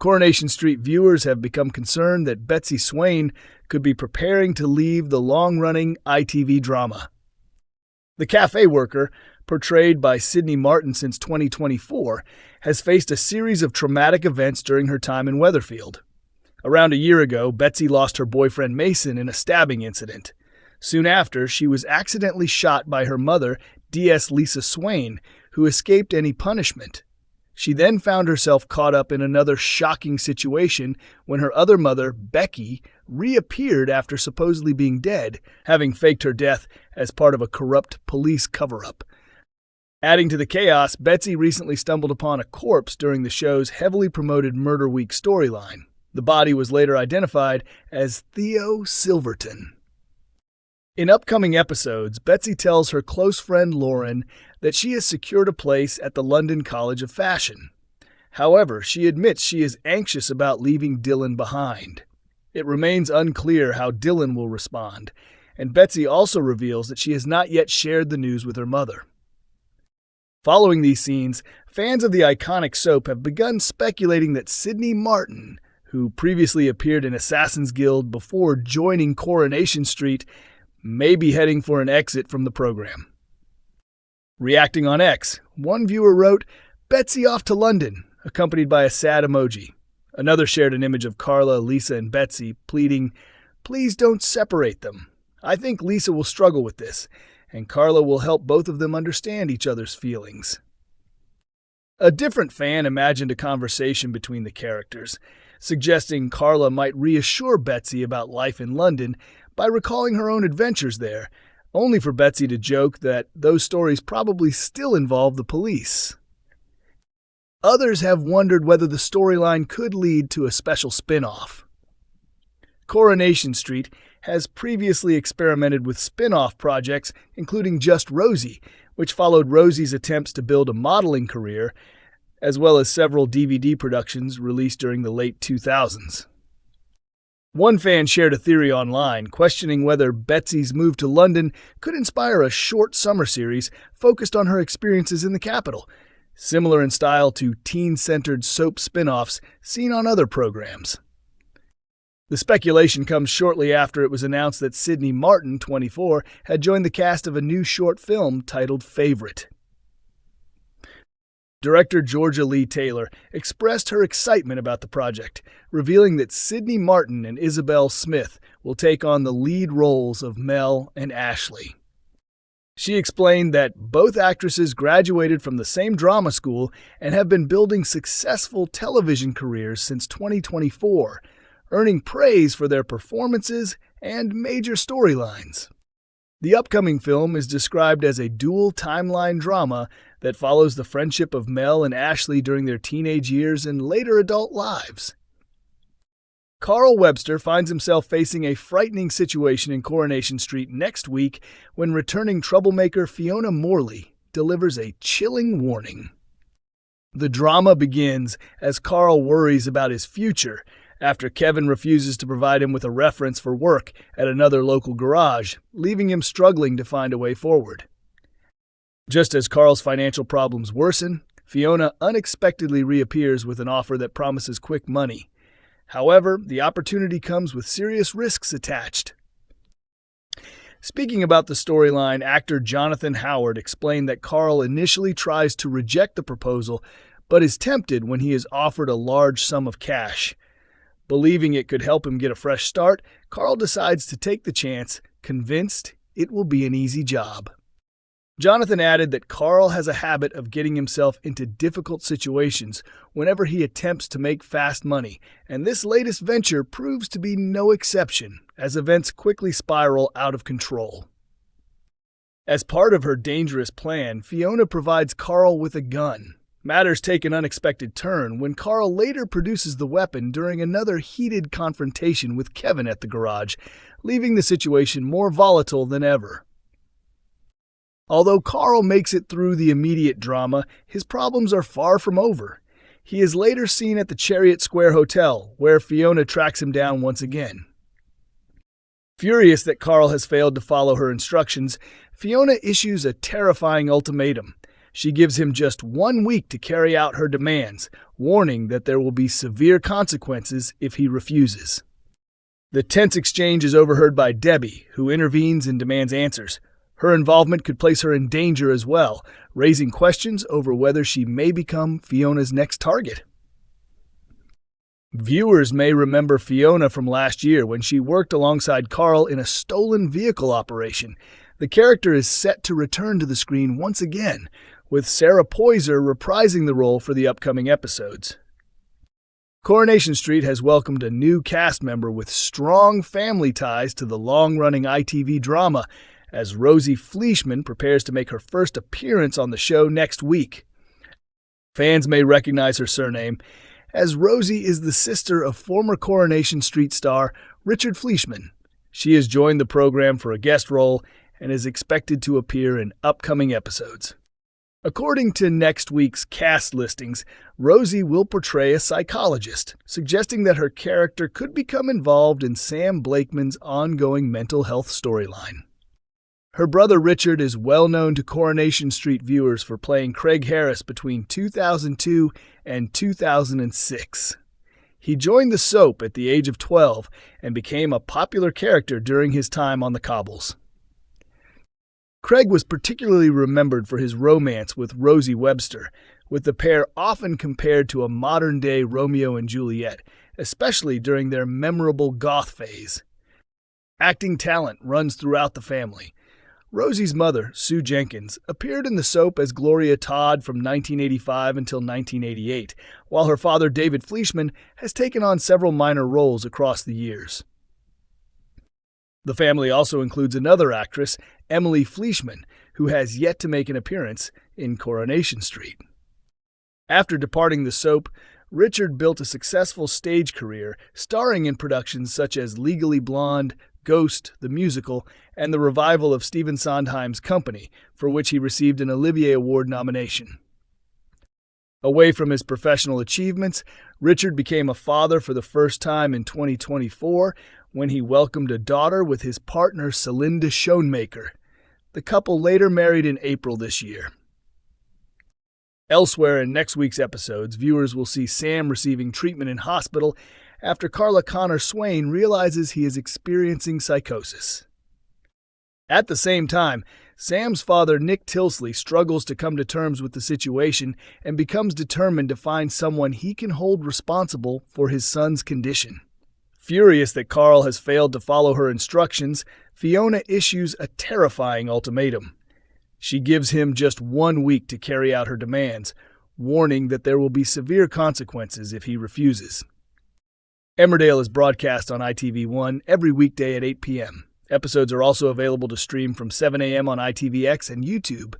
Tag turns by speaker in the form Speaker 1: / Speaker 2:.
Speaker 1: Coronation Street viewers have become concerned that Betsy Swain could be preparing to leave the long-running ITV drama. The cafe worker, portrayed by Sydney Martin since 2024, has faced a series of traumatic events during her time in Weatherfield. Around a year ago, Betsy lost her boyfriend Mason in a stabbing incident. Soon after, she was accidentally shot by her mother, DS Lisa Swain, who escaped any punishment. She then found herself caught up in another shocking situation when her other mother, Becky, reappeared after supposedly being dead, having faked her death as part of a corrupt police cover-up. Adding to the chaos, Betsy recently stumbled upon a corpse during the show's heavily promoted Murder Week storyline. The body was later identified as Theo Silverton. In upcoming episodes, Betsy tells her close friend Lauren that she has secured a place at the London College of Fashion. However, she admits she is anxious about leaving Dylan behind. It remains unclear how Dylan will respond, and Betsy also reveals that she has not yet shared the news with her mother. Following these scenes, fans of the iconic soap have begun speculating that Sydney Martin, who previously appeared in Assassin's Guild before joining Coronation Street, may be heading for an exit from the program. Reacting on X, one viewer wrote, "Betsy off to London," accompanied by a sad emoji. Another shared an image of Carla, Lisa, and Betsy, pleading, "Please don't separate them. I think Lisa will struggle with this, and Carla will help both of them understand each other's feelings." A different fan imagined a conversation between the characters, suggesting Carla might reassure Betsy about life in London by recalling her own adventures there, only for Betsy to joke that those stories probably still involve the police. Others have wondered whether the storyline could lead to a special spin-off. Coronation Street has previously experimented with spin-off projects, including Just Rosie, which followed Rosie's attempts to build a modeling career, as well as several DVD productions released during the late 2000s. One fan shared a theory online, questioning whether Betsy's move to London could inspire a short summer series focused on her experiences in the capital, similar in style to teen-centered soap spin-offs seen on other programs. The speculation comes shortly after it was announced that Sydney Martin, 24, had joined the cast of a new short film titled Favorite. Director Georgia Lee Taylor expressed her excitement about the project, revealing that Sydney Martin and Isabel Smith will take on the lead roles of Mel and Ashley. She explained that both actresses graduated from the same drama school and have been building successful television careers since 2024, earning praise for their performances and major storylines. The upcoming film is described as a dual timeline drama that follows the friendship of Mel and Ashley during their teenage years and later adult lives. Carl Webster finds himself facing a frightening situation in Coronation Street next week when returning troublemaker Fiona Morley delivers a chilling warning. The drama begins as Carl worries about his future after Kevin refuses to provide him with a reference for work at another local garage, leaving him struggling to find a way forward. Just as Carl's financial problems worsen, Fiona unexpectedly reappears with an offer that promises quick money. However, the opportunity comes with serious risks attached. Speaking about the storyline, actor Jonathan Howard explained that Carl initially tries to reject the proposal, but is tempted when he is offered a large sum of cash. Believing it could help him get a fresh start, Carl decides to take the chance, convinced it will be an easy job. Jonathan added that Carl has a habit of getting himself into difficult situations whenever he attempts to make fast money, and this latest venture proves to be no exception, as events quickly spiral out of control. As part of her dangerous plan, Fiona provides Carl with a gun. Matters take an unexpected turn when Carl later produces the weapon during another heated confrontation with Kevin at the garage, leaving the situation more volatile than ever. Although Carl makes it through the immediate drama, his problems are far from over. He is later seen at the Chariot Square Hotel, where Fiona tracks him down once again. Furious that Carl has failed to follow her instructions, Fiona issues a terrifying ultimatum. She gives him just 1 week to carry out her demands, warning that there will be severe consequences if he refuses. The tense exchange is overheard by Debbie, who intervenes and demands answers. Her involvement could place her in danger as well, raising questions over whether she may become Fiona's next target. Viewers may remember Fiona from last year when she worked alongside Carl in a stolen vehicle operation. The character is set to return to the screen once again, with Sarah Poyser reprising the role for the upcoming episodes. Coronation Street has welcomed a new cast member with strong family ties to the long-running ITV drama, as Rosie Fleischman prepares to make her first appearance on the show next week. Fans may recognize her surname, as Rosie is the sister of former Coronation Street star Richard Fleischman. She has joined the program for a guest role and is expected to appear in upcoming episodes. According to next week's cast listings, Rosie will portray a psychologist, suggesting that her character could become involved in Sam Blakeman's ongoing mental health storyline. Her brother Richard is well known to Coronation Street viewers for playing Craig Harris between 2002 and 2006. He joined the soap at the age of 12 and became a popular character during his time on the cobbles. Craig was particularly remembered for his romance with Rosie Webster, with the pair often compared to a modern-day Romeo and Juliet, especially during their memorable goth phase. Acting talent runs throughout the family. Rosie's mother, Sue Jenkins, appeared in the soap as Gloria Todd from 1985 until 1988, while her father, David Fleischman, has taken on several minor roles across the years. The family also includes another actress, Emily Fleischman, who has yet to make an appearance in Coronation Street. After departing the soap, Richard built a successful stage career, starring in productions such as Legally Blonde, Ghost, the musical, and the revival of Stephen Sondheim's Company, for which he received an Olivier Award nomination. Away from his professional achievements, Richard became a father for the first time in 2024 when he welcomed a daughter with his partner Celinda Schoenmaker. The couple later married in April this year. Elsewhere in next week's episodes, viewers will see Sam receiving treatment in hospital after Carla Connor Swain realizes he is experiencing psychosis. At the same time, Sam's father, Nick Tilsley, struggles to come to terms with the situation and becomes determined to find someone he can hold responsible for his son's condition. Furious that Carl has failed to follow her instructions, Fiona issues a terrifying ultimatum. She gives him just 1 week to carry out her demands, warning that there will be severe consequences if he refuses. Emmerdale is broadcast on ITV1 every weekday at 8 p.m. Episodes are also available to stream from 7 a.m. on ITVX and YouTube.